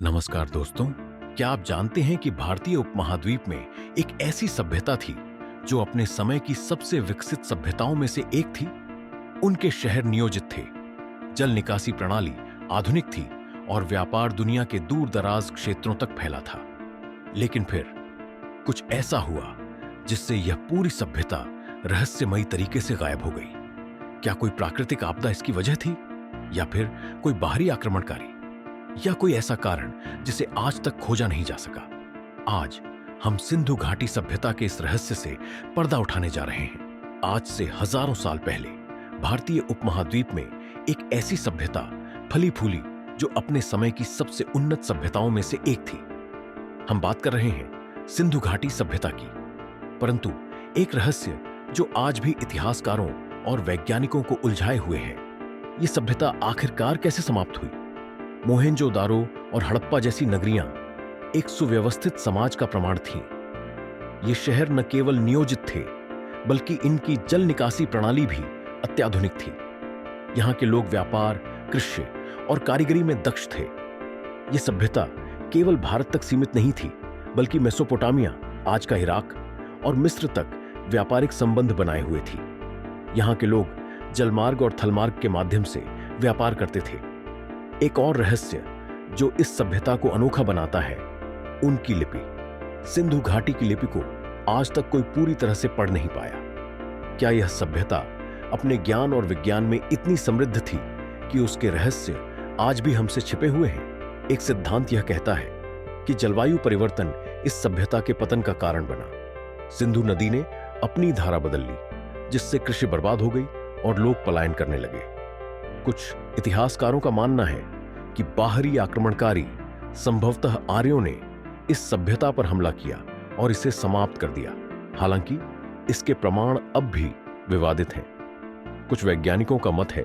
नमस्कार दोस्तों। क्या आप जानते हैं कि भारतीय उपमहाद्वीप में एक ऐसी सभ्यता थी जो अपने समय की सबसे विकसित सभ्यताओं में से एक थी। उनके शहर नियोजित थे, जल निकासी प्रणाली आधुनिक थी और व्यापार दुनिया के दूर दराज क्षेत्रों तक फैला था। लेकिन फिर कुछ ऐसा हुआ जिससे यह पूरी सभ्यता रहस्यमयी तरीके से गायब हो गई। क्या कोई प्राकृतिक आपदा इसकी वजह थी, या फिर कोई बाहरी आक्रमणकारी, या कोई ऐसा कारण जिसे आज तक खोजा नहीं जा सका? आज हम सिंधु घाटी सभ्यता के इस रहस्य से पर्दा उठाने जा रहे हैं। आज से हजारों साल पहले भारतीय उपमहाद्वीप में एक ऐसी सभ्यता फली फूली जो अपने समय की सबसे उन्नत सभ्यताओं में से एक थी। हम बात कर रहे हैं सिंधु घाटी सभ्यता की। परंतु एक रहस्य जो आज भी इतिहासकारों और वैज्ञानिकों को उलझाए हुए है, ये सभ्यता आखिरकार कैसे समाप्त हुई? मोहेंजोदारो और हड़प्पा जैसी नगरियां एक सुव्यवस्थित समाज का प्रमाण थीं। ये शहर न केवल नियोजित थे, बल्कि इनकी जल निकासी प्रणाली भी अत्याधुनिक थी। यहां के लोग व्यापार, कृषि और कारीगरी में दक्ष थे। ये सभ्यता केवल भारत तक सीमित नहीं थी, बल्कि मेसोपोटामिया, आज का इराक, और मिस्र तक व्यापारिक संबंध बनाए हुए थी। यहां के लोग जलमार्ग और थलमार्ग के माध्यम से व्यापार करते थे। एक और रहस्य जो इस सभ्यता को अनोखा बनाता है, उनकी लिपि। सिंधु घाटी की लिपि को आज तक कोई पूरी तरह से पढ़ नहीं पाया। क्या यह सभ्यता अपने ज्ञान और विज्ञान में इतनी समृद्ध थी कि उसके रहस्य आज भी हमसे छिपे हुए हैं? एक सिद्धांत यह कहता है कि जलवायु परिवर्तन इस सभ्यता के पतन का कारण बना। सिंधु नदी ने अपनी धारा बदल ली, जिससे कृषि बर्बाद हो गई और लोग पलायन करने लगे। कुछ इतिहासकारों का मानना है कि बाहरी आक्रमणकारी, संभवतः आर्यों ने इस सभ्यता पर हमला किया और इसे समाप्त कर दिया। हालांकि इसके प्रमाण अब भी विवादित हैं। कुछ वैज्ञानिकों का मत है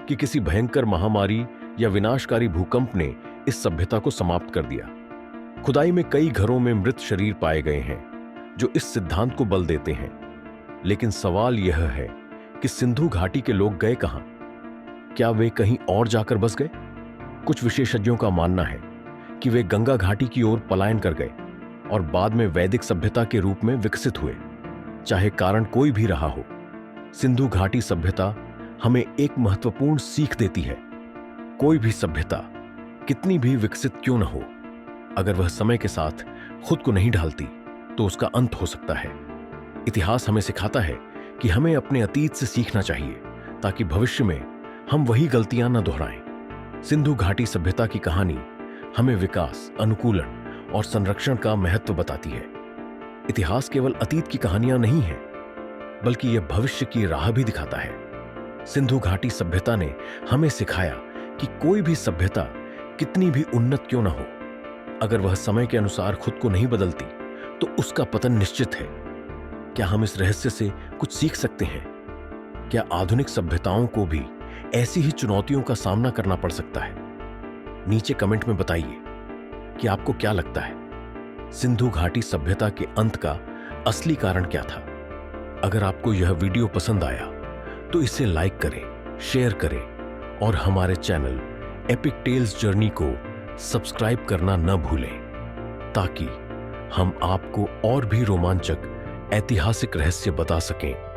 कि किसी भयंकर महामारी या विनाशकारी भूकंप ने इस सभ्यता को समाप्त कर दिया। खुदाई में कई घरों में मृत शरीर पाए गए हैं, जो इस सिद्धांत को बल देते हैं। लेकिन सवाल यह है कि सिंधु घाटी के लोग गए कहां? क्या वे कहीं और जाकर बस गए? कुछ विशेषज्ञों का मानना है कि वे गंगा घाटी की ओर पलायन कर गए और बाद में वैदिक सभ्यता के रूप में विकसित हुए। चाहे कारण कोई भी रहा हो, सिंधु घाटी सभ्यता हमें एक महत्वपूर्ण सीख देती है। कोई भी सभ्यता कितनी भी विकसित क्यों न हो, अगर वह समय के साथ खुद को नहीं ढालती तो उसका अंत हो सकता है। इतिहास हमें सिखाता है कि हमें अपने अतीत से सीखना चाहिए, ताकि भविष्य में हम वही गलतियां न दोहराएं। सिंधु घाटी सभ्यता की कहानी हमें विकास, अनुकूलन और संरक्षण का महत्व बताती है। इतिहास केवल अतीत की कहानियां नहीं है, बल्कि यह भविष्य की राह भी दिखाता है। सिंधु घाटी सभ्यता ने हमें सिखाया कि कोई भी सभ्यता कितनी भी उन्नत क्यों न हो, अगर वह समय के अनुसार खुद को नहीं बदलती तो उसका पतन निश्चित है। क्या हम इस रहस्य से कुछ सीख सकते हैं? क्या आधुनिक सभ्यताओं को भी ऐसी ही चुनौतियों का सामना करना पड़ सकता है? नीचे कमेंट में बताइए कि आपको क्या लगता है, सिंधु घाटी सभ्यता के अंत का असली कारण क्या था? अगर आपको यह वीडियो पसंद आया तो इसे लाइक करें, शेयर करें और हमारे चैनल एपिक टेल्स जर्नी को सब्सक्राइब करना न भूलें, ताकि हम आपको और भी रोमांचक ऐतिहासिक रहस्य बता सकें।